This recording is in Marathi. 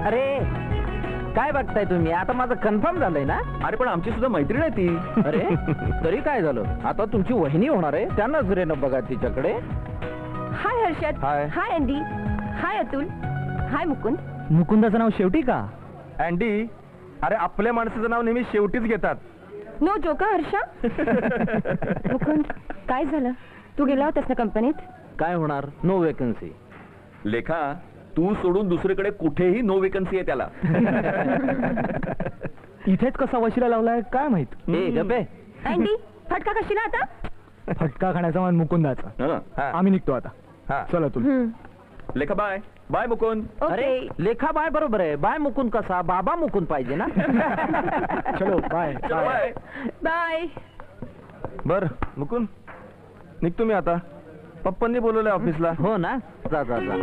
अरे काय बघताय तुम्ही? आता माझं कन्फर्म झालंय ना? अरे पण आमची सुद्धा मैत्रीण आहे ती. अरे तरी काय झालं? आता तुमची वहिनी होणार आहे, त्या नजरेनं बघा तिच्याकडे. हाय हर्षद. हाय. हाय अँडी. हाय अतुल. हाय मुकुंद. मुकुंदाचं नाव शेवटी का? अँडी, अरे आपल्या माणसाचं नाव नेहमी शेवटीच घेतात. नो जोका हर्षा. मुकुंद, काय झालं? तू गेला होतास ना कंपनीत? काय होणार? No vacancy. लेखा, तू सोडून दुसरीकडे कुठेही नो वेकन्सी आहे त्याला. इथेच कसा वशिला लावलाय काय माहित? ए गप्पे. अँडी, फटका कशीला आता? फटका खाण्याचा मान मुकुंदाचा. हं, हा. आम्ही निघतो आता. हा. चला तू. लेखा बाय बाय मुकुंद. अरे ओके. लेखा बाय बरोबर आहे. बाय मुकुंद कसा? बाबा मुकुंद पाहिजे ना. चलो बाय. चल, बाय. बाय. बर मुकुंद, निघतो मी आता. पप्पांनी बोलवलंय ऑफिसला. हो ना, जा जा जा.